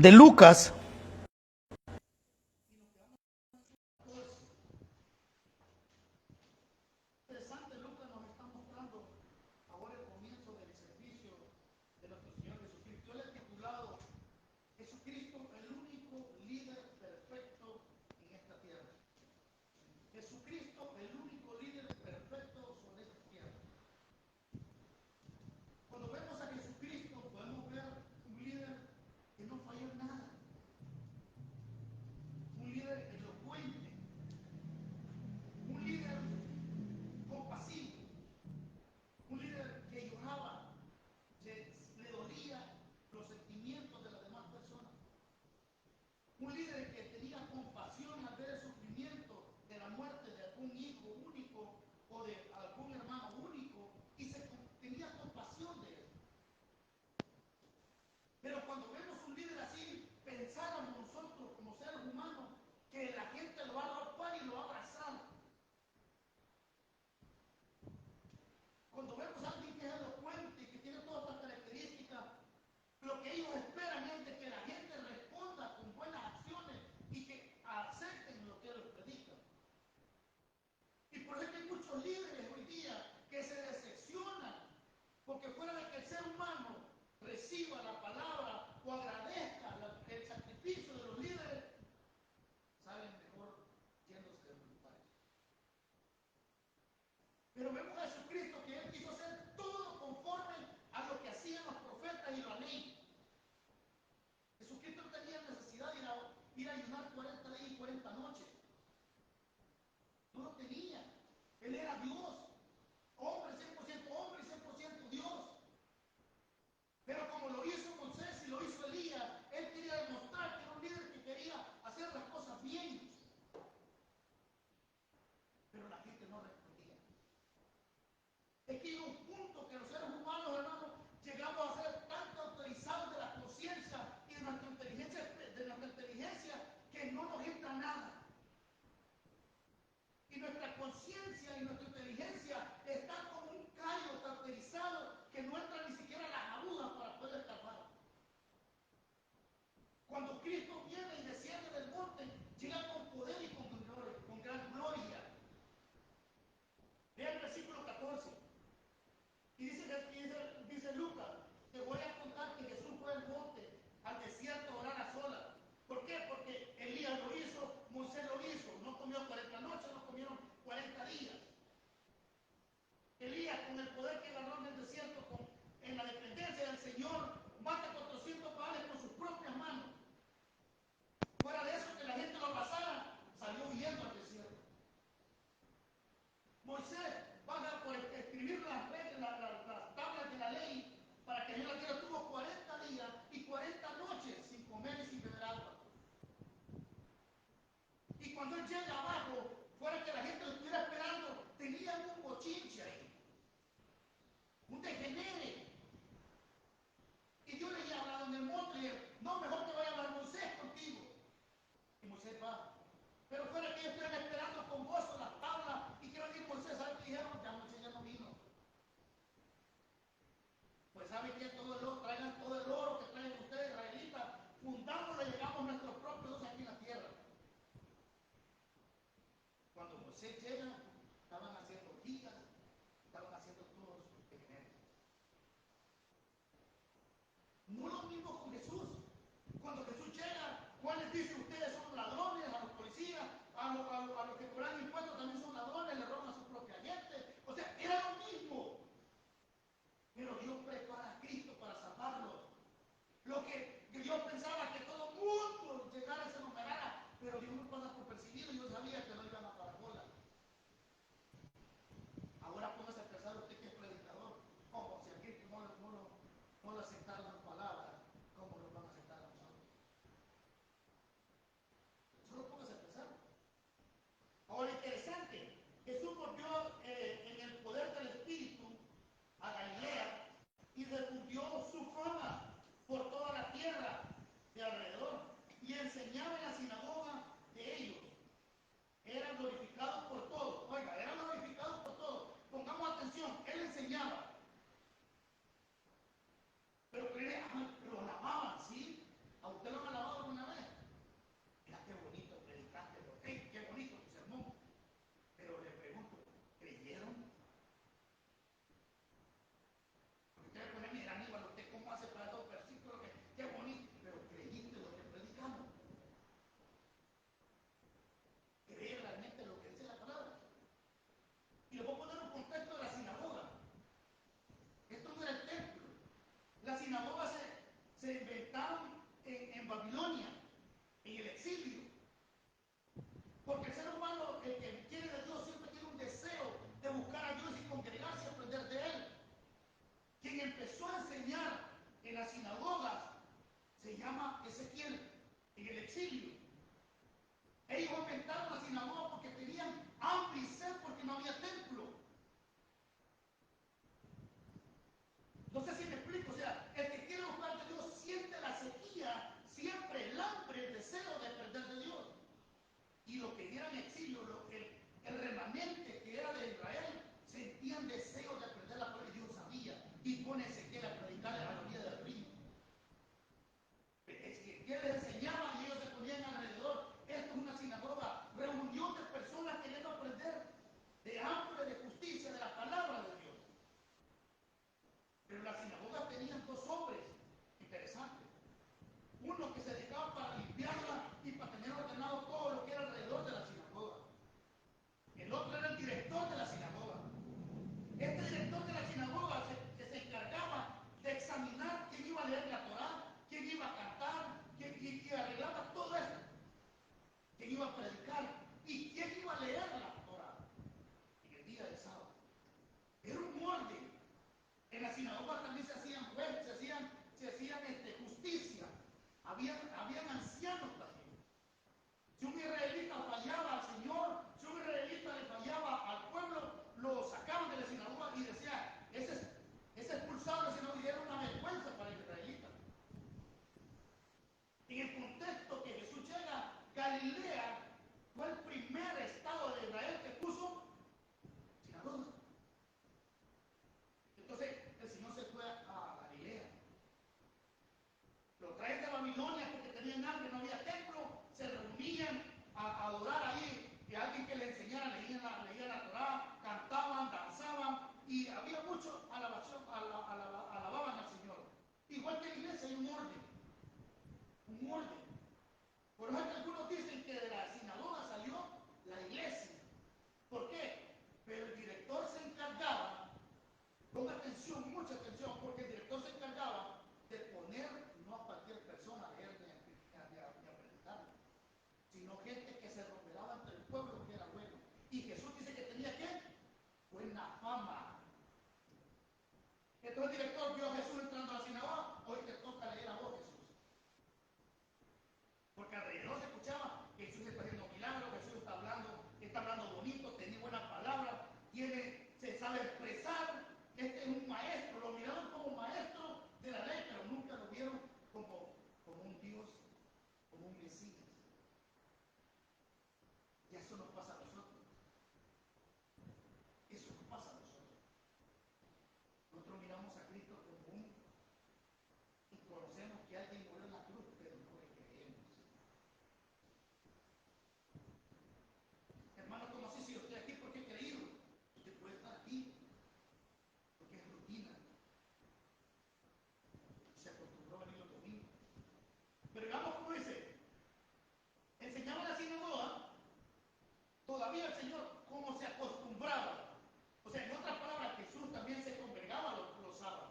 de Lucas. Interesante, Lucas nos está mostrando ahora el comienzo del servicio de nuestro Señor Jesucristo. Yo le he titulado Jesucristo, el único líder perfecto en esta tierra. Jesucristo, el único líder perfecto sobre esta tierra. Cuando vemos a Jesucristo, podemos ver un líder que no falló en nada, un líder elocuente, un líder compasivo, un líder que lloraba, le dolía los sentimientos de las demás personas. Un líder que tenía compasión al ver el sufrimiento de la muerte de algún hijo único o de algún hermano único y tenía compasión de él. Pero cuando vemos un líder así, pensáramos nosotros como seres humanos que la gente lo va a arropar y lo va a abrazar. Cuando vemos a alguien que es elocuente y que tiene todas estas características, lo que ellos esperan es de que la gente responda con buenas acciones y que acepten lo que ellos predican. Y por eso es que hay muchos líderes hoy día que se decepcionan, porque fuera de que el ser humano reciba la palabra o agradezca el sacrificio de los líderes, salen mejor yéndose de los lugares. Pero vemos a Jesucristo que Él quiso hacer todo conforme a lo que hacían los profetas y la ley. Jesucristo tenía necesidad de ir a ayunar 40 días y 40 noches. No lo tenía. Él era Dios. Hombre 100% hombre y 100% Dios. Pero como lo hizo Moisés y lo hizo Elías, él quería demostrar que era un líder que quería hacer las cosas bien. Pero la gente no respondía. Es que llega un punto que los seres humanos, hermanos, llegamos a ser tan autorizados de la conciencia y de nuestra inteligencia que no nos entra nada. Y nuestra conciencia y nuestra inteligencia están como un callo cauterizado que no entra ni siquiera las agujas para poder escapar. Cuando Cristo viene y desciende del monte, llega con poder y con gran gloria. Vean el versículo 14. Y dice Lucas, te voy a contar que Jesús fue al monte, al desierto, a orar a solas. ¿Por qué? Porque Elías lo hizo, Moisés lo hizo. No comió 40 noches, no comieron 40 días. Elías, con el poder que ganó en el desierto, en la dependencia del Señor, mata 400 baales con sus propias manos. llama Ezequiel, en el exilio. Ellos inventaron la sinagoga porque tenían hambre y sed porque no había templo. No sé si me explico, o sea, el que quiere buscar de Dios siente la sequía, siempre el hambre, el deseo de aprender de Dios. Y lo que era en exilio, el remanente que era de Israel, sentían deseo de aprender la palabra de Dios, sabía. Y pone Ezequiel a predicar a la orilla del río. Ezequiel les enseñaba y ellos se ponían alrededor. Esto es una sinagoga, reunión de personas queriendo aprender de hambre, de justicia, de la palabra de Dios. Pero las sinagogas tenían dos hombres interesantes. Uno que se dedicaba para limpiarla y para tener ordenado todo lo que era alrededor de la sinagoga. El otro era el director de la sinagoga. Este director de la sinagoga se encargaba de examinar quién iba a leer la Torá, quién iba a cantar, quién arreglaba todo esto, quién iba a predicar y quién iba a leer la Torá en el día del sábado. Era un orden. En la sinagoga también se hacían jueces, se hacían justicia. Habían ancianos también. Si un israelita fallaba al Señor, si un israelita le fallaba al pueblo, lo sacaban de la sinagoga y decía, ese expulsado de la sinagoga, y era una vergüenza para el israelita. En el contexto que Jesús llega, Galilea fue el primer estado de Israel que puso sinagoga. Entonces el Señor se fue a Galilea. Lo traen de Babilonia porque tenían hambre, no había templo, se reunían a adorar ahí, y alguien que le enseñara, leían la Torá, cantaban, danzaban, y había mucho alabación, alababan al Señor. Igual que en la iglesia hay un orden. Por ejemplo, algunos dicen que de la sinagoga salió la iglesia. ¿Por qué? Pero el director se encargaba, ponga atención, mucha atención, porque el director se encargaba de poner no a cualquier persona a leer ni a predicar, sino gente que se revelaba entre el pueblo que era bueno. Y Jesús dice que tenía ¿qué? Buena fama. Entonces el director vio a Jesús entrando a la sinagoga, hoy te toca leer a vos, Jesús. Porque alrededor se escuchaba que Jesús está haciendo milagros, Jesús está hablando bonito, tiene buena palabra, se sabe expresar, este es un maestro, lo miraron como maestro de la ley, pero nunca lo vieron como un Dios, como un Mesías. Y eso nos pasa a nosotros. Eso nos pasa a nosotros. Nosotros miramos a Cristo como y conocemos que alguien murió en la cruz, pero no le creemos. Hermano, ¿cómo así? Si yo estoy aquí porque he creído, usted puede estar aquí porque es rutina. Se acostumbró a venir los domingos. Pero digamos como dice, enseñaba en la sinagoga, todavía el Señor, como se acostumbraba. O sea, en otras palabras, Jesús también se congregaba los sábados.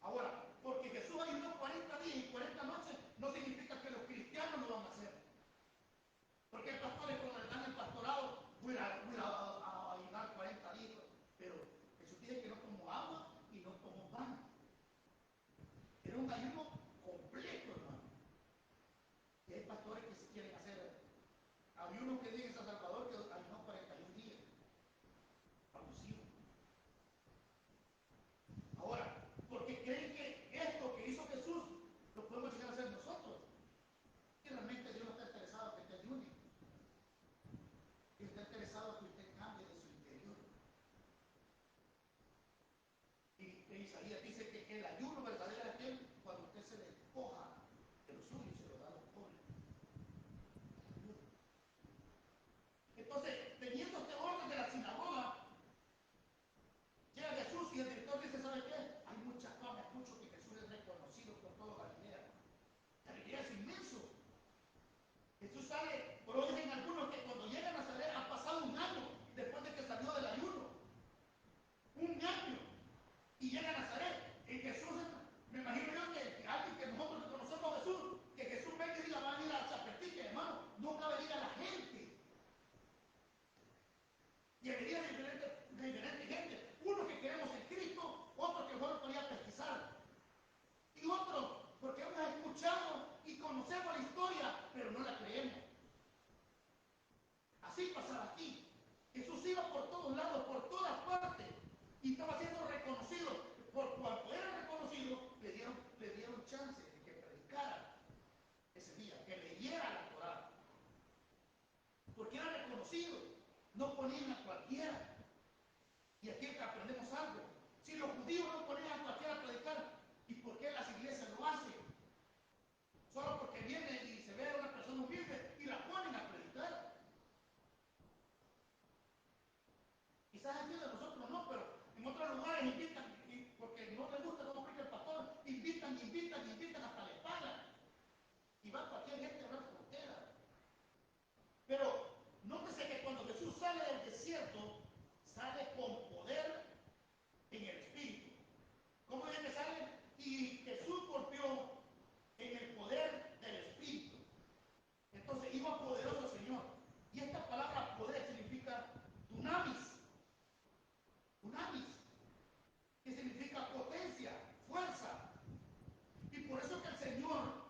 Ahora, porque Jesús ayunó 40 días y 40 noches, no significa que los cristianos lo van a hacer. Porque hay pastores cuando le dan el pastorado, voy a ayunar 40 días. Pero Jesús dice que no tomó agua y no tomó pan. Era un ayuno completo, hermano. Y hay pastores que se quieren hacer. Había uno que dice en San Salvador que ayunó 41 días. Abusivo. Ahora, porque creen que esto que hizo Jesús lo podemos llegar a hacer nosotros. Y realmente Dios no está interesado en que usted ayune. Dios está interesado en que usted cambie de su interior. Y Isaías dice que el ayuno verdadero es aquel cuando usted se despoja de lo suyo y se lo da a los pobres. Entonces, teniendo este orden de la sinagoga, llega Jesús y el director dice, ¿sabe qué? Hay mucha fama, es mucho que Jesús es reconocido por todo Galilea. Galilea es inmenso. Jesús sale, por hoy dicen algunos que cuando llega a Nazaret ha pasado un año después de que salió del ayuno. Un año. Y llega a Nazaret. Y Jesús no ponían a cualquiera. Y aquí aprendemos algo. Si los judíos no ponían a cualquiera a predicar, ¿y por qué las iglesias lo hacen? Solo porque viene y se ve a una persona humilde y la ponen a predicar. Quizás aquí de nosotros no, pero en otros lugares invitan, porque no les gusta cómo predica el pastor, invitan, hasta les pagan. Y va cualquier gente a hablar frontera. Pero nótese que cuando Jesús sale del desierto, sale con poder en el Espíritu. ¿Cómo es que sale? Y Jesús golpeó en el poder del Espíritu. Entonces iba poderoso el Señor. Y esta palabra poder significa dunamis. Dunamis, que significa potencia, fuerza. Y por eso que el Señor,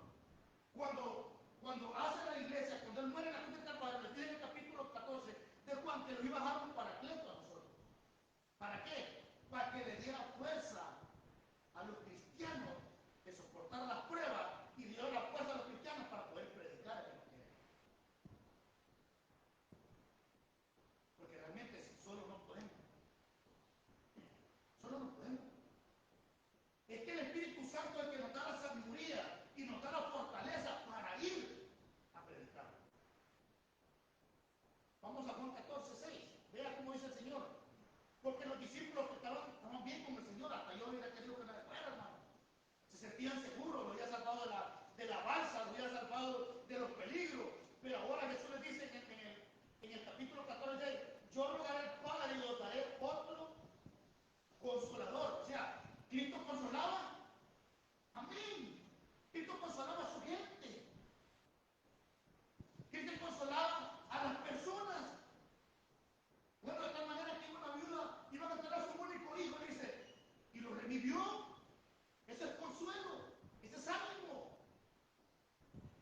cuando hace la iglesia, cuando Él muere en la cruz del Calvario, le dice en el capítulo 14 de Juan que lo iba a dar un paracleto a nosotros. ¿Para qué? Para que le diera fuerza a los cristianos de soportar las pruebas y le dio la fuerza a los cristianos para poder predicar el Evangelio. Porque realmente si solo no podemos. Solo no podemos. Es que el Espíritu Santo es el que nos da la sabiduría y nos da la fortaleza para ir a predicar. Vamos a Juan 14:6. Vea cómo dice el Señor. Porque los discípulos que estaban bien con el Señor, hasta yo hubiera querido que me fuera, hermano. Se sentían seguros, lo había salvado de la balsa, lo había salvado de los peligros. Pero ahora Jesús les dice en el capítulo 14, yo rogaré al Padre y os daré otro consolador. O sea, Cristo consolaba. Amén. Cristo consolaba a su gente. Cristo consolaba a las personas. Bueno, de tal manera que una viuda iba a tener a su único hijo, dice, y lo revivió. Eso es consuelo, ese es ánimo.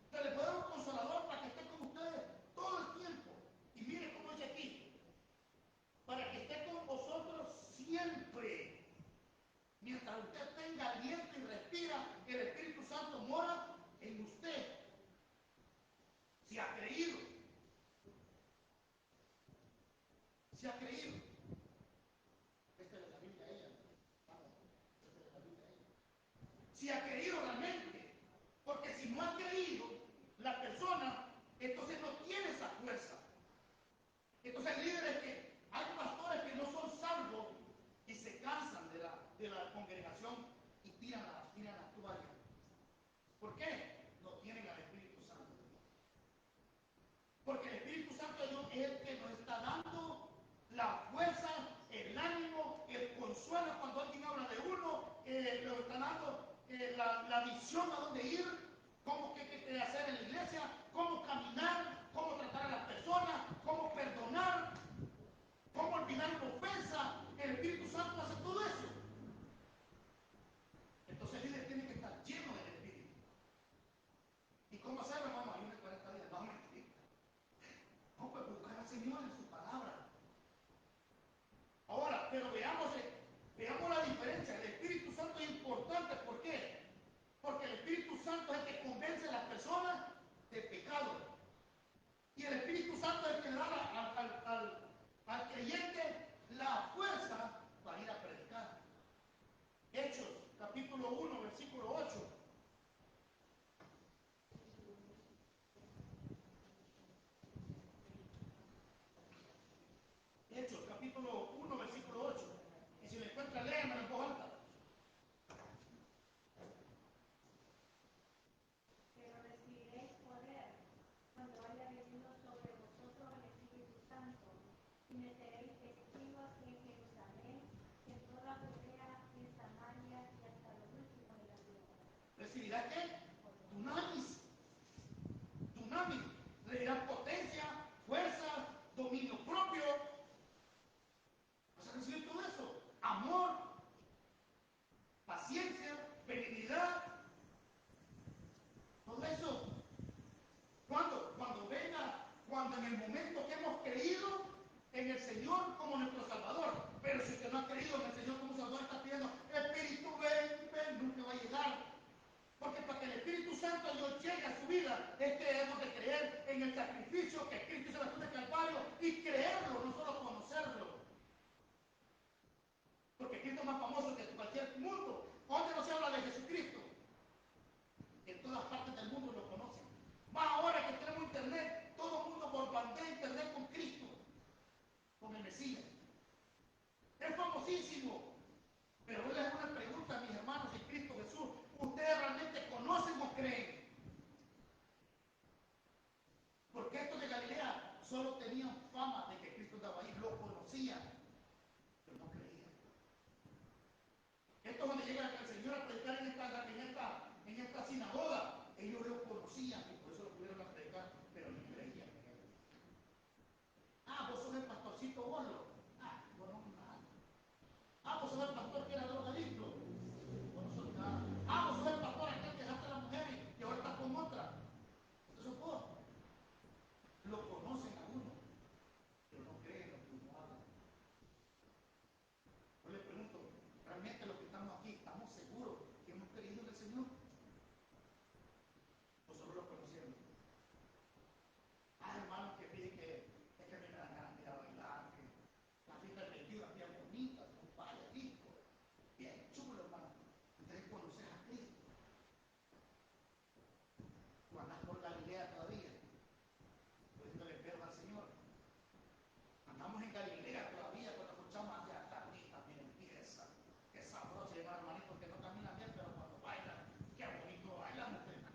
Se le puede dar un consolador para que esté con ustedes todo el tiempo. Y mire cómo dice aquí, para que esté con vosotros siempre. Mientras usted tenga aliento y respira, el Espíritu Santo mora en usted. Si ha creído. Si ha creído. Esta es la Biblia ella. Vamos, esta es la Biblia ella. Si ha creído realmente. Porque si no ha creído, la persona, entonces no tiene esa fuerza. Entonces hay líderes que, hay pastores que no son salvos y se cansan de la congregación y tiran la toalla. ¿Por qué? No tienen al Espíritu Santo. Porque el Espíritu Santo de Dios es el que nos está dando la fuerza, el ánimo, el consuelo cuando alguien habla de uno, nos está dando la visión a dónde ir, cómo qué hacer en la iglesia, cómo caminar, cómo tratar a las personas, cómo perdonar, cómo olvidar la ofensa. El Espíritu Santo hace todo eso. Entonces el líder tiene que estar lleno del Espíritu. ¿Y cómo hacerlo, hermano? Hay unos 40 días, no mentir. No, pues buscar al Señor en su palabra. Ahora, pero veamos la diferencia. El Espíritu Santo es importante. ¿Por qué? Porque el Espíritu Santo es el que convence a las personas de pecado. Y el Espíritu Santo es el que le da al creyente la fuerza para ir a predicar. Hechos, capítulo 1, versículo 8. Hechos, capítulo 1, versículo 8. Y si lo encuentra, léanmelo en voz alta. Pero recibiréis poder cuando haya venido sobre vosotros el Espíritu Santo, y me seréis testigos en Jerusalén, en toda Judea, en Samaria y hasta lo último de la tierra. ¿Recibirá qué? Dunamis. Dunamis. Le dirá potencia, fuerza, dominio propio. ¿Vas a recibir todo eso? Amor, paciencia, benignidad. Todo eso. ¿Cuándo? Cuando venga, cuando en el momento que hemos creído en el Señor como nuestro Salvador. Pero si usted no ha creído en el Señor como Salvador, está pidiendo, Espíritu, ven, nunca va a llegar. Porque para que el Espíritu Santo Dios llegue a su vida, es que debemos de creer en el sacrificio que Cristo hizo en la cruz del Calvario y creerlo, no solo conocerlo. Porque Cristo es más famoso que cualquier mundo. ¿Dónde no se habla de Jesucristo? En todas partes del mundo lo conocen. Más ahora que tenemos internet, todo el mundo bombardea internet con Cristo, con el Mesías. Es famosísimo. Pero hoy les hago una pregunta a mis hermanos en Cristo Jesús. ¿Ustedes realmente conocen o creen? Porque estos de Galilea solo tenían fama de que Cristo estaba ahí, lo conocían, pero no creían. Estos donde llega el Señor a predicar en esta sinagoga, ellos lo conocían y por eso lo pudieron a predicar, pero no creían. Ah, vos sos el pastorcito Bolo. Ah, vos no nada. Ah, vos sos el pastor que era drogadicto. Vos no sos nada. Ah, vos sos el pastor aquel que dejaste a la mujer y ahora estás con otra. Eso es vos. Lo conocen a uno, pero no creen lo que uno habla. Yo le pregunto, ¿realmente los que estamos aquí estamos seguros que hemos creído en el Señor? ¿O solo lo conocieron? Ah, hermanos, que piden que es que me dan ganas de ir a bailar, que la fiesta de 21 es bien bonita, con vaya disco, bien chulo, hermano. Ustedes conocen a Cristo. Tú andas por Galilea todavía, poniéndole perro al Señor. Andamos en Galilea todavía cuando escuchamos allá carnita, miren, pieza, qué sabroso, y hermanitos que no caminan bien, pero cuando bailan, qué bonito bailan ustedes.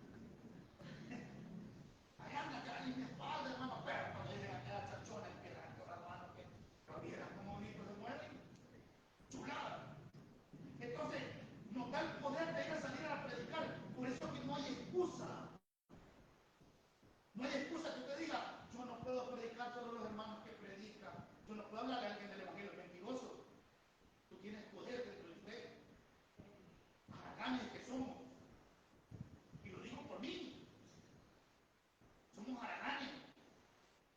Allá anda que hay mi espalda, hermano, pero cuando lleguen a quedar chachones, que hermano, que vieran cómo bonito se mueven, chulada. Entonces, nos da el poder de ir a salir a predicar, por eso que no hay excusa. No hay excusa que usted diga, yo no puedo predicar solo los hermanos que predican, yo no puedo hablar a alguien del Evangelio mentiroso. Tú tienes poder dentro de usted. Haraganes que somos. Y lo digo por mí. Somos haraganes.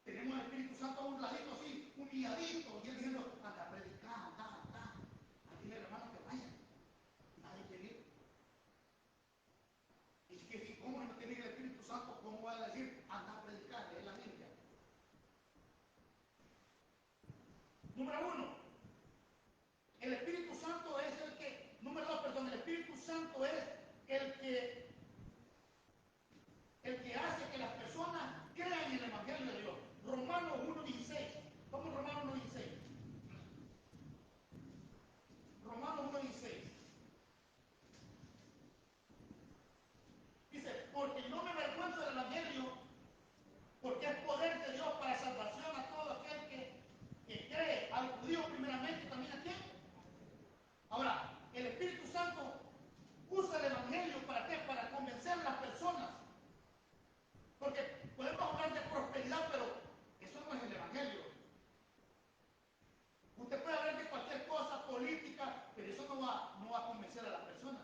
Tenemos el Espíritu Santo a un ladito así, humilladito, y él diciendo, anda, predicar, anda. Aquí el hermano que vaya. Nadie quiere ir. Y que ¿cómo no tiene el Espíritu Santo? ¿Cómo va a decir, anda a predicar? Es la Biblia. Número uno, el Espíritu Santo es el que, número dos, perdón, el Espíritu Santo es el que hace que las personas crean en el Evangelio de Dios. Romanos 1.16. Vamos a Romanos 1.16. Romanos 1.16. Dice, porque no me avergüenzo del Evangelio, porque es poder de Dios para salvación a todo aquel que cree, al judío primeramente, también a quién. Ahora, el Espíritu Santo usa el Evangelio ¿para qué? Para convencer a las personas. Porque podemos hablar de prosperidad, pero eso no es el Evangelio. Usted puede hablar de cualquier cosa política, pero eso no va a convencer a las personas.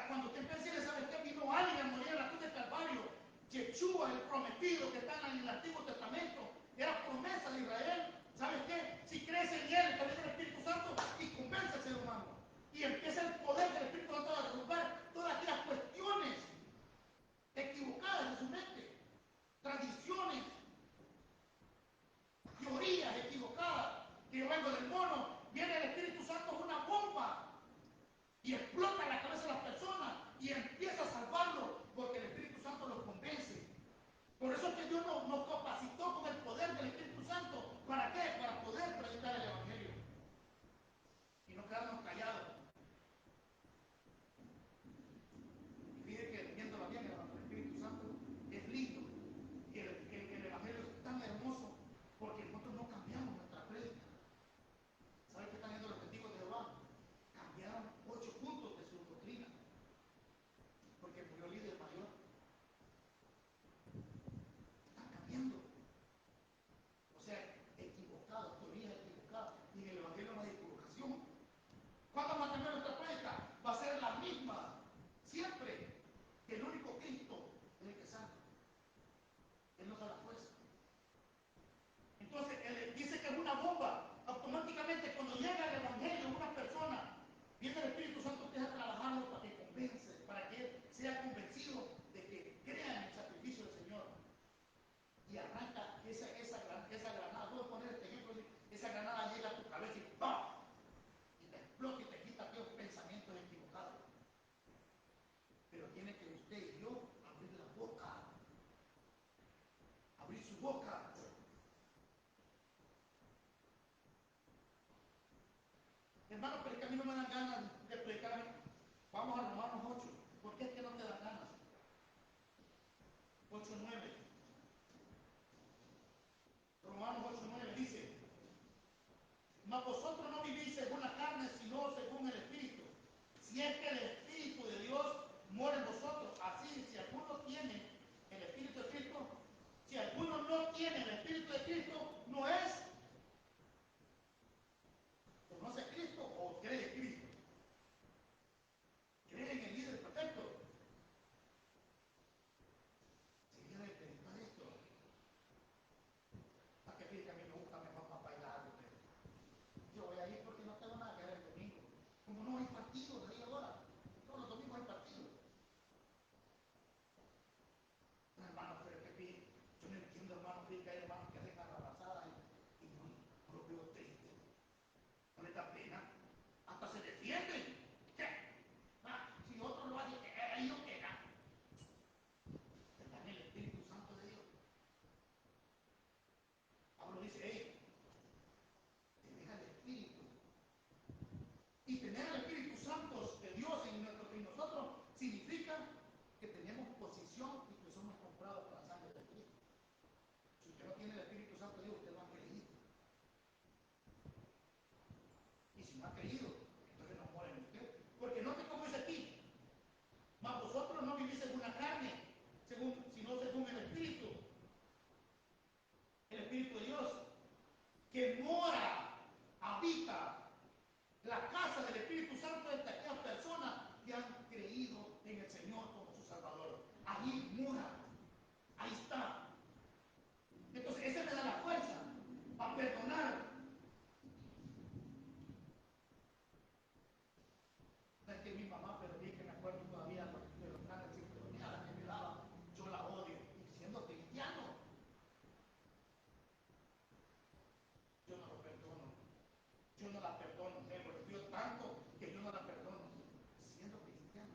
Cuando usted empieza a saber que vino alguien a morir en la cruz del Calvario, Yeshua, el prometido que está en el Antiguo Testamento, era promesa de Israel. ¿Sabes qué? Si crees en él, también el Espíritu Santo y convence al ser humano. Y empieza el poder del Espíritu Santo a derrumbar todas aquellas cuestiones equivocadas de su mente, tradiciones, teorías equivocadas. Que yo vengo del mono, viene el Espíritu Santo, es una bomba y explota la cabeza de las personas y empieza a salvarlo porque el Espíritu Santo los convence. Por eso es que Dios nos capacitó con el poder del Espíritu Santo. ¿Para qué? Para poder predicar el Evangelio. debió abrir la boca, abrir su boca. Hermano, pero es que a mí no me dan ganas de predicar. Vamos a Romanos 8. ¿Por qué es que no te dan ganas? 8:9. Romanos 8:9 dice: mas vosotros no vivís según la carne, sino según el Espíritu. Si es que el Espíritu de Dios mora en vosotros. Así, si alguno tiene el Espíritu de Cristo, si alguno no tiene el Espíritu de Cristo, no es. ¿Conoce a Cristo o cree en Cristo? ¿Cree en el líder perfecto? Si viene a predicar esto, ¿para qué pide que a mí me gusta mejor más bailar? Yo voy a ir porque no tengo nada que ver el domingo. Como no hay partido de ahí ahora, todos los domingos hay partido. No, hermano, pero es que pide, yo no entiendo, hermano, pide que hay hermanos que dejan abrazada y no lo veo triste. No les da pena. Hasta se defienden. ¿Qué? Si otro lo hace, ahí no queda. Está en el Espíritu Santo de Dios. Pablo dice: hey, tener al Espíritu. Y tener al Espíritu Santo de Dios en nosotros significa que tenemos posición y que somos comprados por la sangre de Cristo. Si usted no tiene el Espíritu Santo de Dios, usted no ha creído. Y si no ha creído, entonces no muere en usted. Porque no te como dice aquí. Mas vosotros no vivís según la carne, sino según el Espíritu. El Espíritu de Dios, que mora, habita. La casa del Espíritu Santo es de aquellas personas que han creído en el Señor como su Salvador. Allí mora. Ahí está. Entonces, ese me da la fuerza para perdonar. No es que mi mamá, pero bien que me acuerdo todavía de los planes de psicología que me daba. Yo la odio. Y siendo cristiano, yo no lo perdono. Yo no la perdono. Me golpeó tanto que yo no la perdono. Siendo cristiano.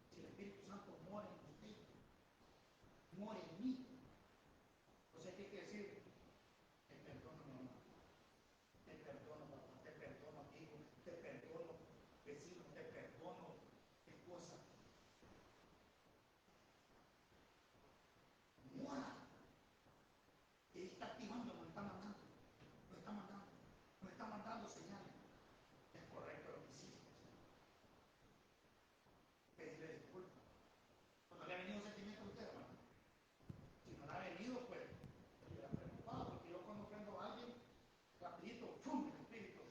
Si el Espíritu Santo mora en usted, mora en mí. O sea, ¿qué quiere decir? Te perdono, mamá. Te perdono, papá. Te perdono, amigo. Te perdono, vecino. Te perdono, esposa. Mora. Él está activando, nos está mandando. Nos está mandando. Nos está mandando señales. Es correcto lo que hiciste. Pedirle disculpas. Cuando le ha venido sentimiento a usted, hermano. Si no le ha venido, pues, estuviera preocupado. Porque yo cuando ofendo a alguien, rapidito, ¡pum! El espíritu.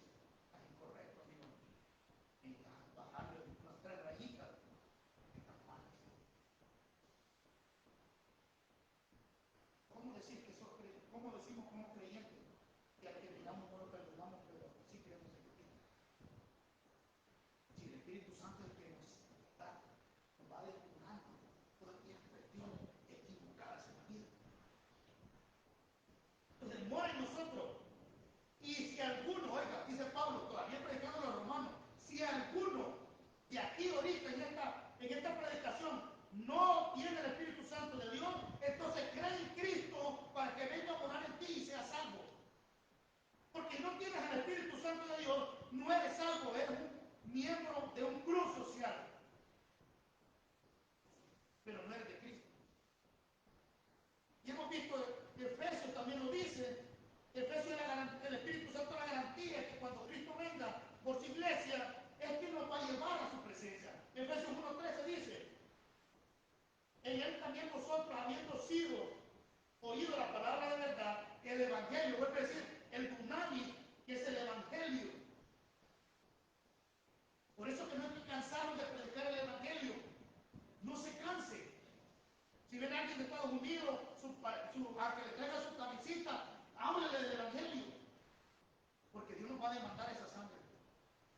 Es incorrecto, amigo. Necesitas bajarle unas 3 rayitas. Está mal. ¿Cómo decir que sos creyente? ¿Cómo decimos como creyentes? Que al que digamos no lo perdonamos, pero sí queremos en Cristo. Si el Espíritu Santo es el que nos va depurando todas aquellas cuestiones equivocadas en la vida. Entonces mora en nosotros. Y si alguno, oiga, dice Pablo, todavía predicando a los romanos, si alguno de aquí ahorita en esta predicación no tiene el Espíritu Santo de Dios, entonces cree en Cristo para que venga a morar en ti y sea salvo. Porque no tienes el Espíritu Santo de Dios, no eres salvo, eres un miembro de un club social. Pero no eres de Cristo. Y hemos visto, Efesios también lo dice, Efesios el Espíritu Santo es la garantía que cuando Cristo venga por su iglesia, es quien nos va a llevar a su presencia. Efesios 1:13 dice: en él también vosotros, habiendo sido oído la palabra de verdad, el evangelio, vuelve a decir, el Dunami, que es el evangelio. Por eso que no hay que cansarnos de predicar el evangelio. No se canse. Si ven a alguien de Estados Unidos, a que le traiga su camisita, háblele del evangelio. Porque Dios nos va a demandar esa sangre.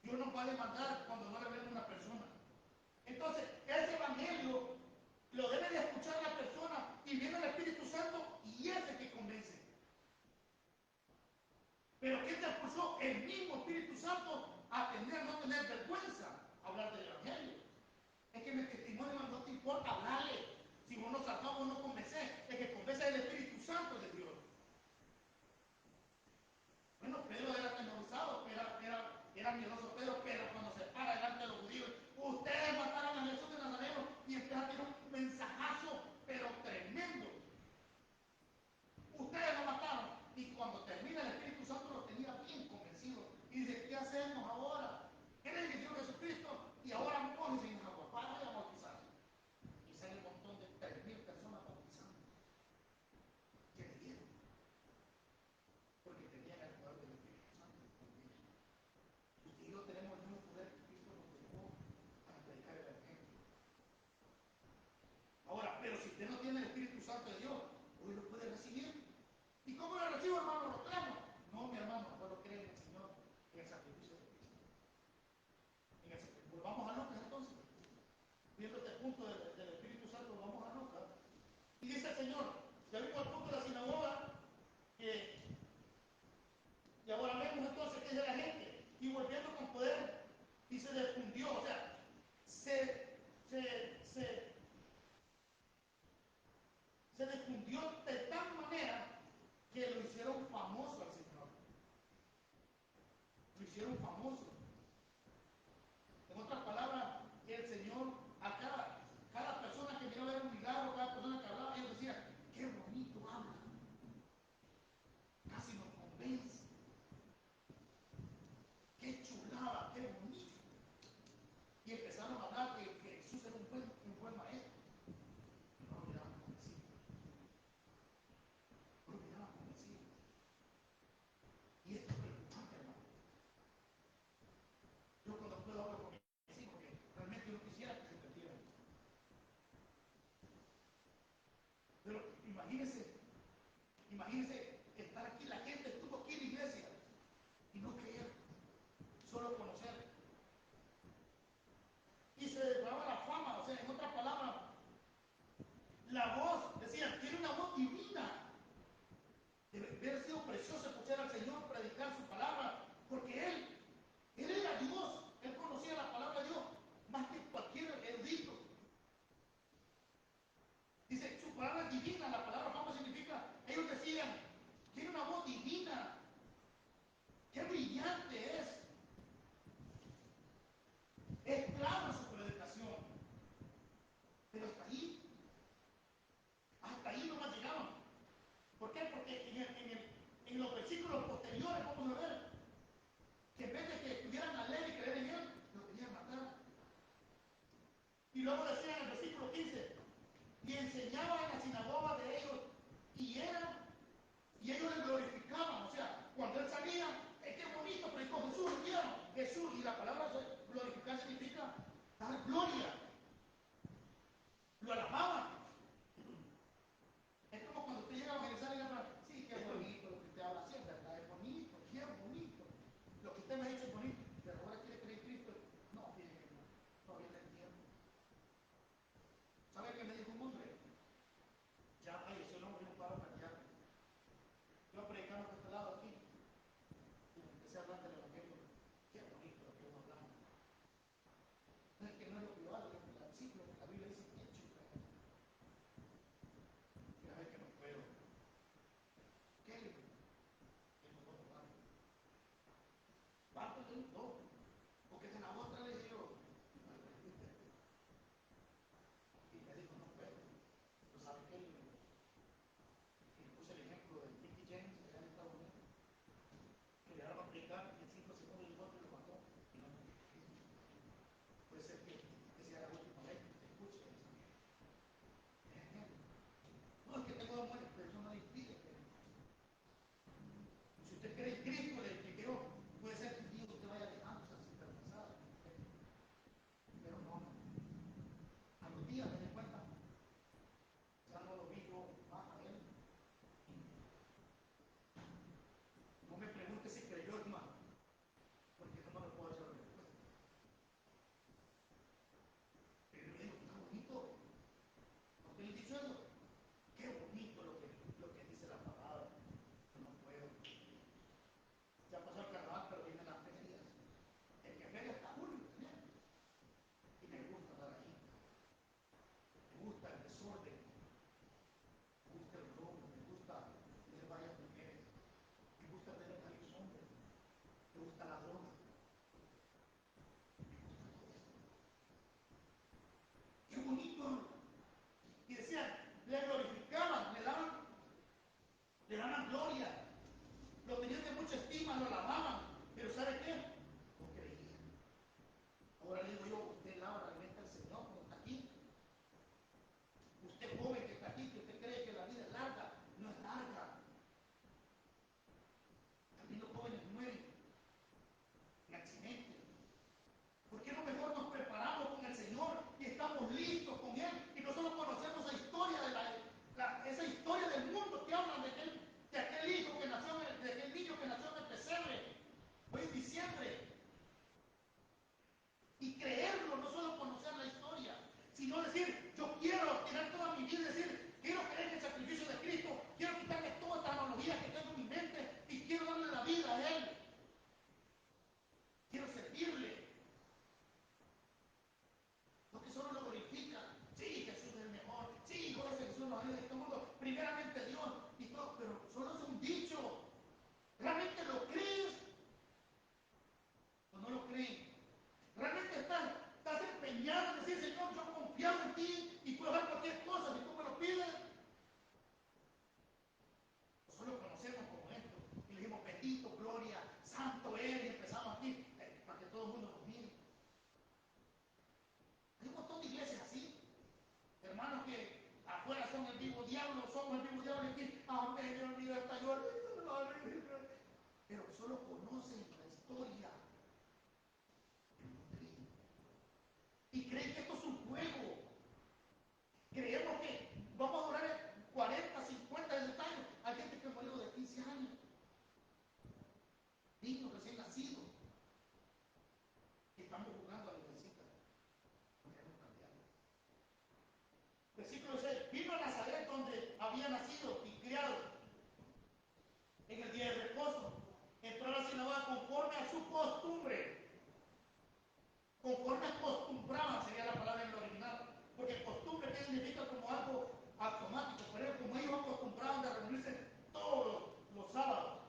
Dios nos va a demandar cuando no le ven a una persona. Entonces, ese evangelio lo debe de escuchar la persona y viene el Espíritu Santo y es el que convence. Pero ¿quién te expulsó? El mismo Espíritu Santo a no tener vergüenza a hablar del evangelio. Es que mi testimonio no te importa. al cabo no convence, el que convence es el Espíritu Santo de Dios. Bueno, Pedro era atemorizado, era miedoso Pedro, pero cuando se para delante de los judíos, ustedes mataron a Jesús de Nazareno y empieza a tirar un mensajazo, pero tremendo. Ustedes lo mataron. Y cuando termina el Espíritu Santo lo tenía bien convencido. Y dice, ¿qué hacemos ahora? Él es el Señor Jesucristo y ahora mójense en agua, para a bautizar. Y sale un montón de 3,000 personas bautizando. ¿Qué le dieron? Porque tenían el poder del Espíritu Santo. Usted y yo tenemos el mismo poder que Cristo nos dejó para predicar el Evangelio. Ahora, pero si usted no tiene el Espíritu Santo de Dios, hoy lo puede recibir. ¿Y cómo lo recibo, hermano? ¿Lo clamo? No, mi hermano, solo cree en el Señor, en el sacrificio de Cristo. En el sacrificio. Volvamos a Lucas entonces. Viendo este punto del Espíritu Santo, vamos a Lucas. Y dice el Señor, ya vimos el punto de la sinagoga, y ahora vemos entonces qué es de la gente. Y volviendo con poder, y se difundió, o sea, se difundió de tal manera que lo hicieron famoso al Señor. Lo hicieron famoso. En otras palabras, el Señor, a cada persona que miraba ver un milagro, cada persona que hablaba, ellos decían, qué bonito habla. Casi nos convence. Qué chulada, qué bonito. Y empezaron a hablar que Jesús era un buen maestro. Y no lo miraban convencidos. No lo miraban convencidos. Y esto es preocupante, hermano. Yo cuando puedo hablar con mis hijos, porque realmente yo quisiera que se entendieran. Pero imagínense estar aquí, la gente estuvo aquí en la iglesia y no creer, solo conocer. Y se derrama la fama, o sea, en otras palabras, la voz, decían, tiene una voz divina. Debe haber sido precioso escuchar al Señor predicar su palabra, porque Él era Dios, Él conocía la palabra de Dios más que cualquier erudito. Dice, su palabra es divina, la palabra fama significa, ellos decían, tiene una voz divina, qué brillante es clara su predicación, pero hasta ahí no más llegaban. ¿Por qué? Porque en los versículos posteriores vamos a ver que en vez de que estuvieran a leer y creer en Él, lo querían matar. Y luego decía en el versículo 15, y enseñaba en la sinagoga de ellos, y ellos le glorificaban. O sea, cuando Él salía, qué bonito predicó Jesús, ¿vieron? Jesús, y la palabra glorificar significa dar gloria. Lo alababan. Es como cuando usted llega a evangelizar y le habla, sí, qué bonito lo que usted habla, sí, es verdad, es bonito, qué bonito. Lo que usted me ha dicho es bonito, pero ahora quiere creer en Cristo. No, mire, todavía no entiendo. ¿Sabe qué me dijo un hombre? Ya falleció el hombre en un paro cardíaco. Yo predicando a este lado aquí, y empecé a hablar del Evangelio. Qué bonito lo que uno hablamos. No es que no es lo privado, es el versículo que la Biblia dice, qué chulo. Mira, a ver que no puedo. ¿Qué le digo? Que no puedo hablar. Parto de un todo. Porque de la otra le dije yo. Y me dijo, no puedo. ¿Tú sabes qué? Y le puse el ejemplo de Mickey James allá en Estados Unidos. Que le daban a aplicar y en 5 segundos el golpe lo mató. Y no. Puede ser que sea la última vez que te escuche. No, es que tengo dos muertes, pero eso no impide que. Si usted cree en Cristo, le creo, puede ser que un día usted vaya dejándose así perpasado. Pero no. A los días me di cuenta. Ya no lo vi yo más a él. No me pregunte si creyó, hermano, porque no me puedo hacer la respuesta. Pero yo le digo, está bonito. ¿Por qué le he dicho eso? Qué bonito lo que dice la palabra. No puedo. Ya pasó el carnaval, pero vienen las ferias. El que feria está julio también. Y me gusta estar ahí. Me está la droga. Qué bonito. Y decían, le glorificaban, le daban gloria, lo tenían de mucha estima, lo alababan, pero ¿sabe qué? No creían. Ahora le digo yo, usted labra, alimenta al Señor como está aquí. Usted joven que está aquí, que usted cree que la vida es larga, no es larga. También los jóvenes mueren en accidentes. ¿Por qué no mejor nos preparamos con el Señor y estamos listos con Él? Y nosotros conocemos la historia esa historia del mundo que hablan de aquel hijo que nació, de aquel niño que nació en el pesebre, hoy en diciembre. Y creerlo, no solo conocer la historia, sino decir, yo quiero tirar toda mi vida, decir, quiero creer en el sacrificio de Cristo, quiero quitarle toda esta analogía que tengo en mi mente y quiero darle la vida a Él. Quiero servirle. Los que solo lo glorifican. Sí, Jesús es el mejor. Sí, gloria a Jesús, los ángeles de todo el mundo. Primeramente Dios y todo, pero solo es un dicho. ¿Realmente lo crees o no lo creen? ¿Realmente estás empeñado en decir, Señor, yo confío en ti y puedo hacer cualquier cosa si tú me lo pides? O solo conocemos como esto y le dijimos, bendito, gloria, santo Él, y empezamos aquí para que todo el mundo nos mire. Hay un montón de iglesias así, hermanos que afuera son el vivo diablo, somos el vivo diablo y aquí, amén, Dios mío, hasta yo, pero solo conocen la historia y creen que esto es un juego. Creemos que vamos a durar 40, 50, 60 años. Hay gente que murió de 15 años, niños recién nacidos, que estamos jugando a la iglesita. Queremos cambiar. Versículo 6. Vino a Nazaret donde había nacido y criado. En el día de reposo entró a la sinagoga conforme a su costumbre. Conforme acostumbraban sería la palabra en el original. Porque costumbre que significa como algo automático. Pero como ellos acostumbraban de reunirse todos los sábados.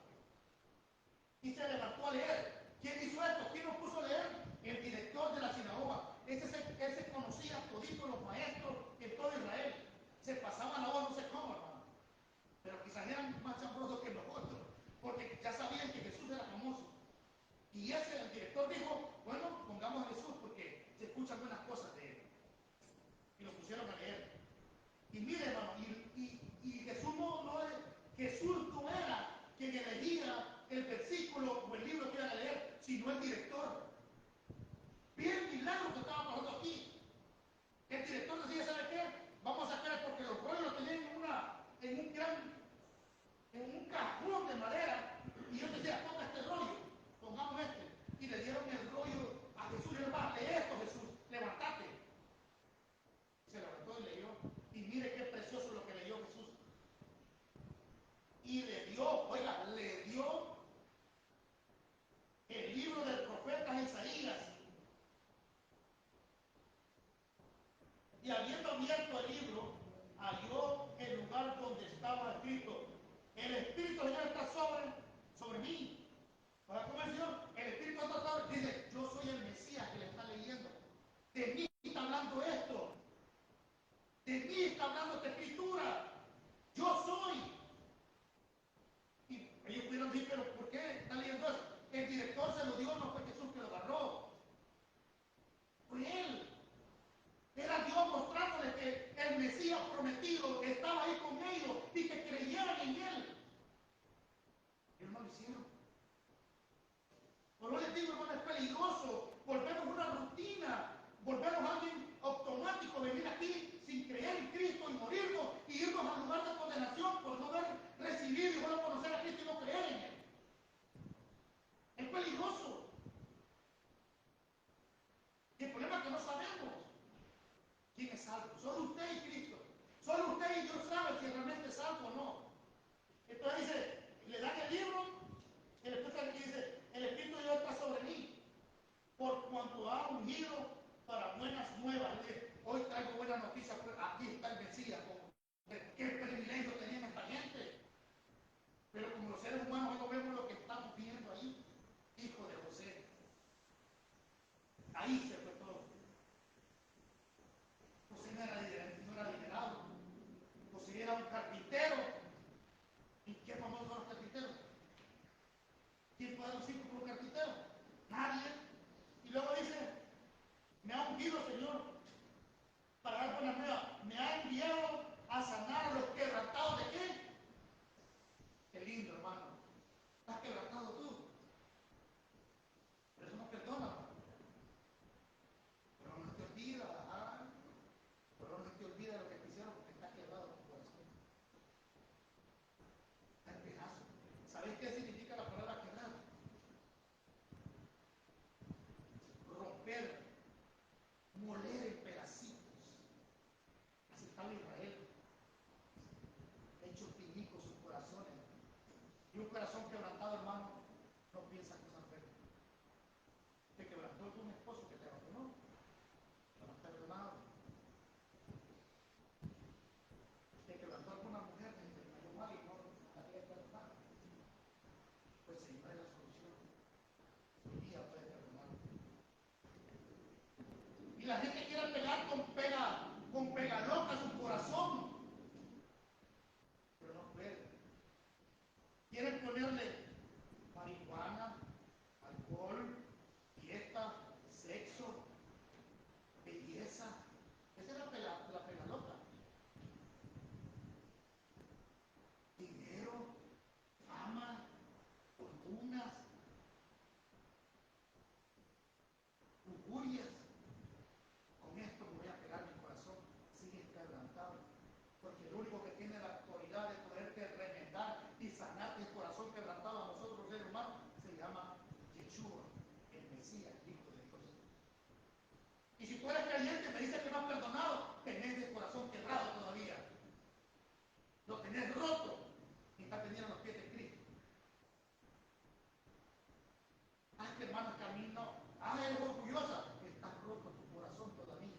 Y se levantó a leer. ¿Quién hizo esto? ¿Quién nos puso a leer? El director de la sinagoga. Ese conocía a toditos los maestros en todo Israel. Se pasaban la voz, no sé cómo, hermano. Pero quizás eran más chambrosos que nosotros. Porque ya sabían que Jesús era famoso. Y el director dijo, bueno, pongamos a Jesús porque se escuchan buenas cosas de él. Y lo pusieron a leer. Y mire, hermano, y Jesús no era quien elegía el versículo o el libro que iban a leer, sino el director. Bien el milagro que estaba pasando aquí. El director decía, ¿sabe qué? Vamos a sacar porque los rollos los tenían en un cajón de madera. Y yo decía, ponga este rollo, pongamos este. Y le dieron el rollo a Jesús. Y le va, lee esto, Jesús, levantate. Se levantó y leyó. Y mire qué precioso lo que leyó Jesús. Y le dio el libro del profeta Isaías. Y habiendo abierto el libro, halló el lugar donde estaba escrito: el Espíritu del Señor está sobre mí. ¿Para cómo el Señor? El Espíritu está sobre, dice, yo soy el Mesías que le está leyendo. De mí está hablando esto. De mí está hablando esta escritura. Yo soy. Y ellos pudieron decir, pero ¿por qué está leyendo eso? El director se lo dio, no fue Jesús que lo agarró. Fue él. Era Dios mostrándole que el Mesías prometido estaba ahí con ellos y que creyeran en él. Ellos no lo hicieron. Por eso les digo, hermano, es peligroso. Volvemos una rutina. Volvemos a alguien automático, venir aquí sin creer en Cristo y morirnos y irnos al lugar de condenación por no haber recibido y no conocer a Cristo y no creer en Él. Es peligroso. Y el problema es que no sabemos quién es salvo. Solo usted y Cristo. Solo usted y Dios sabe si realmente es salvo o no. Entonces dice, le dan el libro, el Espíritu dice, el Espíritu de Dios está sobre mí, por cuanto ha ungido para buenas nuevas. Hoy traigo buenas noticias, aquí está el Mesías. Qué privilegio tenían esta gente. Pero como los seres humanos no vemos lo que estamos viendo ahí, hijo de vinieron a sanar a los quebrantados de qué. Qué lindo, hermano. Estás quebrantado tú. Pero eso no perdona. Pero no te olvida, pero no te olvida lo que te hicieron porque está quebrado tu corazón. Está en pedazos. ¿Sabéis qué significa la palabra quebrar? Romper, moler en pedacitos. Así estaba Israel, hecho pinicos sus corazones. Y un corazón quebrantado, hermano, no piensa cosas feas. Te quebrantó con un esposo que te abandonó, no está perdonado. Te quebrantó con una mujer que te cayó mal y no la quieres perdonar. Pues Señor es la solución. Hoy día puedes perdonar. Y la gente quiere pegar con pega loca su corazón, pero no puede. Quieren ponerle marihuana, alcohol, fiesta, sexo, belleza. Esa es la pega loca. Dinero, fama, fortunas, lujurias. Con esto me voy a pegar mi corazón. Sigue quebrantado. Porque el único que tiene la autoridad de poderte remendar y sanarte el corazón quebrantado a nosotros los seres humanos se llama Yeshua, el Mesías, Hijo de Dios. Y si tú eres creyente y me dices que no has perdonado, tenés el corazón quebrado todavía. Lo tenés roto y está teniendo los pies de Cristo. Ah, que hermano, que a mí no. Ah, eres orgullosa. Estás roto tu corazón todavía.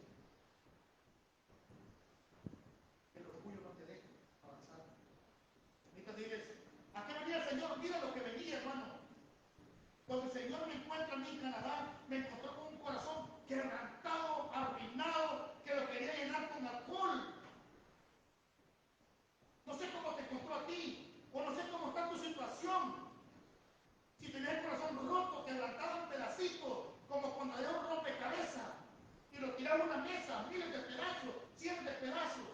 El orgullo no te deja avanzar. Ahorita dices, ¿a qué venía el Señor? Mira lo que venía, hermano. Cuando el Señor me encuentra a mí en Canadá, me encontró con un corazón quebrantado, arruinado, que lo quería llenar con alcohol. No sé cómo te encontró a ti, o no sé cómo está tu situación. Si tenés el corazón roto, quebrantado en pedacitos, como cuando hay un rompecabezas, y lo tiras a una mesa, miles de pedazos, cientos de pedazos.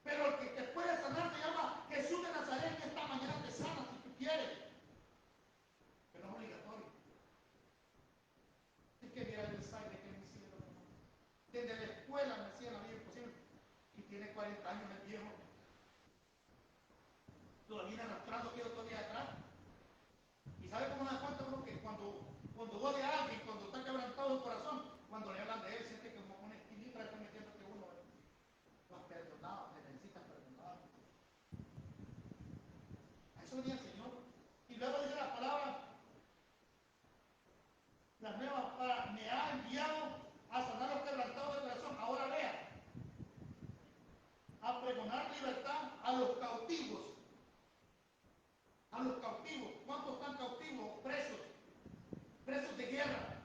Pero el que te puede sanar se llama Jesús de Nazaret, que esta mañana te sana si tú quieres. Pero no es obligatorio. Es que mira el sangre que me hicieron. Desde la escuela me hacían la vida imposible. Y tiene 40 años el viejo. Todavía arrastrando, quedo todavía atrás. ¿Y sabe cómo me da cuenta uno que cuando odia a alguien, cuando está quebrantado el corazón, cuando le hablan de él, siente que como una espinita está metiéndote uno? Lo has perdonado, te necesitas perdonar. A eso venía el Señor. Y luego dice la palabra, la nueva palabra, me ha enviado a sanar los quebrantados de corazón. Ahora vea, a pregonar libertad a los cautivos. A los cautivos. ¿Cuántos están cautivos? Presos. Presos de guerra.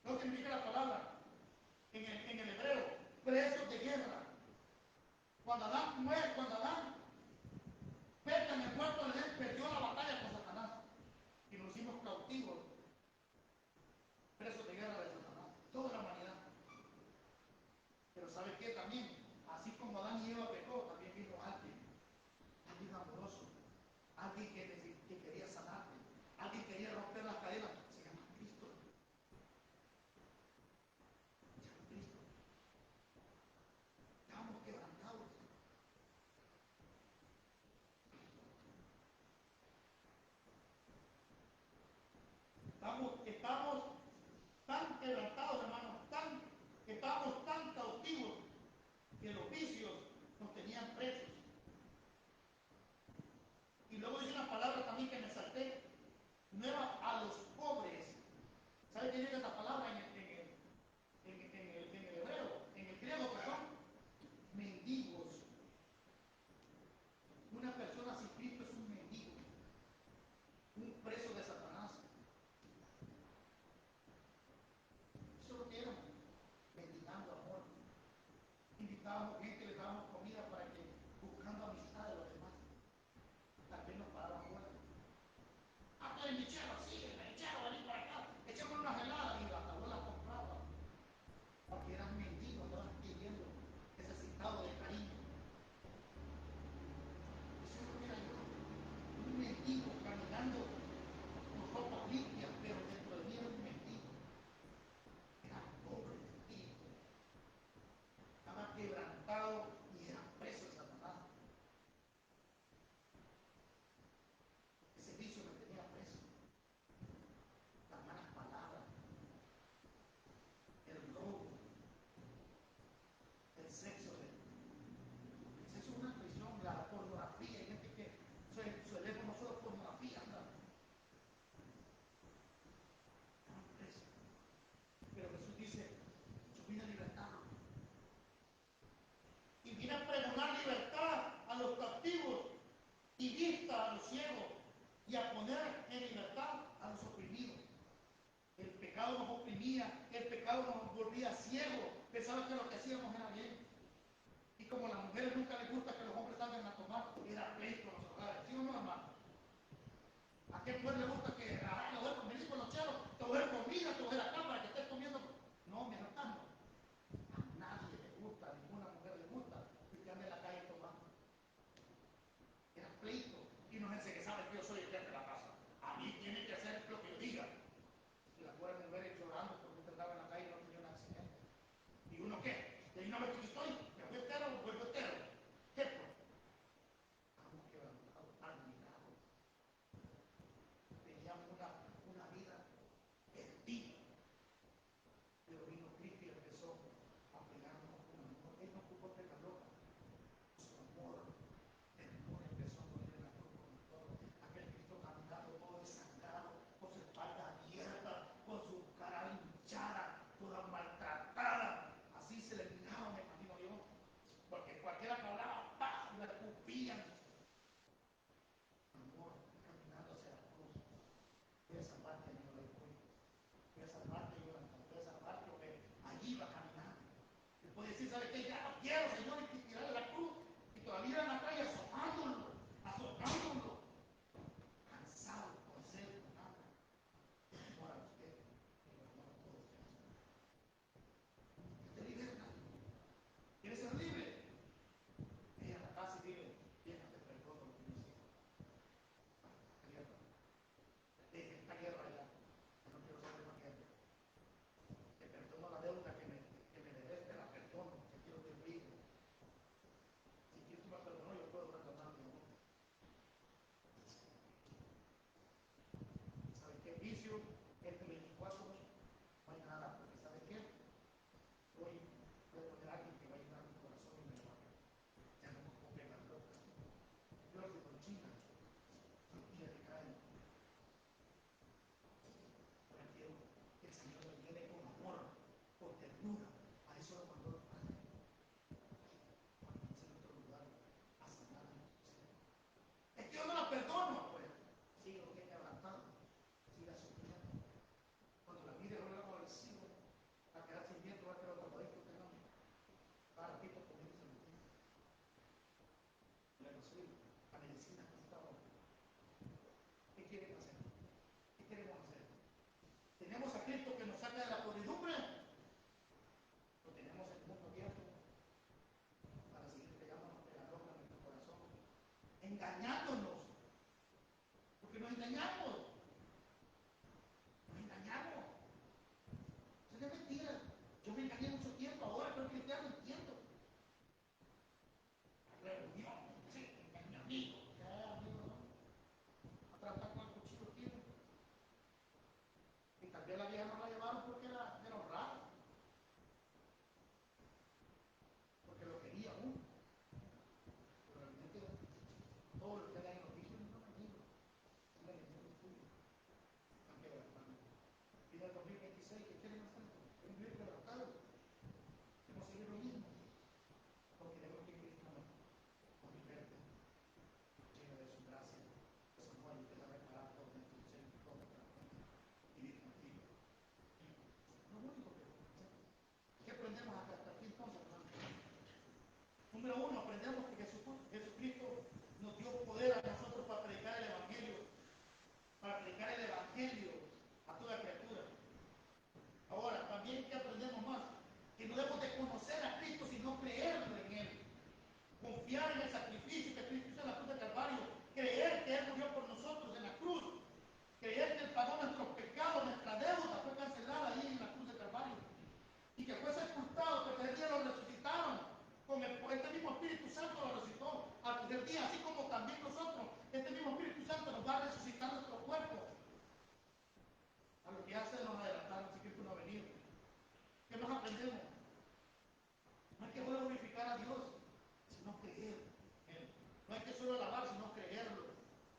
¿No significa la palabra? En el hebreo, presos de guerra. Cuando Adán muere, cuando Adán peca en el huerto de Edén, perdió la batalla con Satanás. Y nos hicimos cautivos, presos de guerra de Satanás. Toda la humanidad. Pero ¿sabe qué? También, así como Adán y Eva pecó, también vino alguien amoroso, alguien que quería sanarte, alguien que quería romper las cadenas. Se llama Cristo. Se llama Cristo. Estamos quebrantados. Estamos tan quebrantados, hermanos, estamos tan cautivos que los vicios nos tenían presos. Y luego dice una palabra también que me salté, nueva a los pobres. ¿Sabe qué dice esta palabra en el hebreo? En el griego, perdón. Mendigos. Una persona sin Cristo es un mendigo, un preso de Satanás. Eso es lo que éramos, mendigando amor. Invitábamos gente, les dábamos comida para que, buscando amistad de los demás, también nos paraban fuera. Ah, tú eres michero, sí, michero, vení para acá, echemos unas heladas y las abuelas compraban. Porque eras mendigo, estabas pidiendo. volvía ciego, pensaba que lo que hacíamos era bien. Y como a las mujeres nunca les gusta que los hombres salgan a tomar, era pleito en los hogares, ¿sí o no, hermano? ¿A qué mujer le gusta que te voy a comer con los cheros, te voy a dar comida, te voy a dar acá para que estés comiendo? No, mi hermano, a nadie le gusta, a ninguna mujer le gusta que ande en la calle tomando. Era pleito. Y no es que sabe que yo soy el jefe de la casa. A mí tiene que hacer lo que yo diga. Y las mujeres me ven llorando porque usted andaba en la calle y no tenía un accidente. ¿Y uno qué? ¿Y ahí no me estoy? ¿Me fui entero o vuelvo entero? Jefe, estamos quebrantados, admirados. Teníamos una vida perdida. Pero vino Cristo y empezó a pegarnos con amor. Él no ocupó pegar loca. Su amor, el amor empezó a morir en la cruz con todo. Aquel Cristo caminando todo desangrado, con su espalda abierta, con su cara hinchada, toda maltratada. Así se le miraba, me imagino yo. Porque cualquiera que hablaba, ¡pah!, la escupían. Amor, caminando hacia la cruz. Voy a salvarte, yo le voy. Voy a salvarte, yo voy a salvarte, porque allí va caminando. Y puede decir, ¿sabe qué? Ya no quiero, Señor, y tirarle la cruz. Y todavía en la calle azotándolo, cansado, con sed, con hambre. Amor a usted, y lo amor a todos ustedes. Usted liberta. ¿Quiere ser libre? Ella a la casa y dile, déjate perdón lo que yo hice. Deje esta guerra allá. Yo no quiero saber más guerra. Te perdono la deuda que me debes, te la perdono, que quiero ser libre. Si Cristo me perdonó, yo puedo perdonar mi amor. ¿Sabe qué vicio? Este 24 no hay nada, porque ¿sabe qué? Hoy voy a poner a alguien que va a llenar mi corazón y me va a ver. Ya no me puedo pegar locas. Yo lo que con China, que caen. Pero quiero que el Señor me llene con amor, con ternura. A eso lo mandó el Padre. Pónganse en otro lugar a sanar a nuestro ser. Es que yo no la perdono, pues. Sigue lo que hay quebrantado. Siga sufriendo. Cuando la mire no la va a decir, va a quedar sin viento, va a quedar otro país que usted no. Para ratito comienza el tiempo. Le sí, la medicina que está ahora. ¿Qué quieren hacer? ¿Qué queremos hacer? ¿Tenemos a Cristo que nos saca de la podridumbre? ¿O tenemos el mundo abierto para seguir pegándonos de la roca en nuestro corazón? Engañándonos. Porque nos engañamos. Nos engañamos. Eso es mentira. Yo me engañé mucho tiempo, ahora creo que ya lo entiendo. Reunión, sí, mi amigo. Ya, amigo, ¿no? A tratar con el cuchillo tiene. Y también la vieja no la llevaron porque era honrada. Porque lo quería uno. Pero realmente todo lo que hay en los hijos no es amigo. Es la elección tuya. Aunque vida 2026, ¿qué quieren hacer? Quieren vivir quebrantados. Queremos seguir lo mismo. Porque debemos que Cristo nos liberte, lleno de su gracia, de su amor, y usted sabe parar todo dentro de ser todo y vivir tranquilo. Lo único que podemos hacer. ¿Qué aprendemos hasta aquí entonces, hermano? Número uno, aprendemos que Jesucristo nos dio poder a nosotros para predicar el Evangelio a toda criatura. Ahora, también que aprendemos más, que no debemos de conocer a Cristo sino creerlo en Él. Confiar en el sacrificio que Cristo hizo en la cruz de Calvario, creer que Él murió por nosotros en la cruz, creer que Él pagó nuestros pecados, nuestra deuda fue cancelada ahí en la cruz de Calvario, y que fue sepultado, pero ese día lo resucitaron, este mismo Espíritu Santo lo resucitó al tercer día, así como también nosotros, este mismo Espíritu Santo nos va a resucitar nuestro cuerpo. A lo que ya se nos adelantaron, si Cristo no ha venido. ¿Qué más aprendemos? No hay que solo glorificar a Dios, sino creer en Él. No hay que solo alabar, sino creerlo.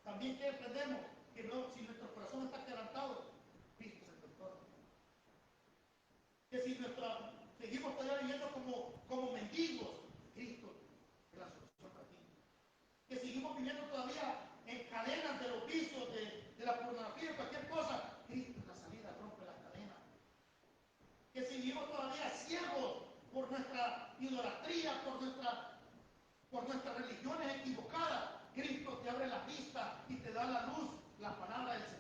También que aprendemos que no, si nuestro corazón está quebrantado, Cristo es el doctor. Que si seguimos todavía viviendo como mendigos, Cristo es la solución para ti. Que seguimos viviendo todavía en cadenas de los vicios, de la pornografía, cualquier cosa, Cristo es la salida, rompe las cadenas. Que seguimos todavía idolatría, por nuestras religiones equivocadas, Cristo te abre la vista y te da la luz, la palabra del Señor.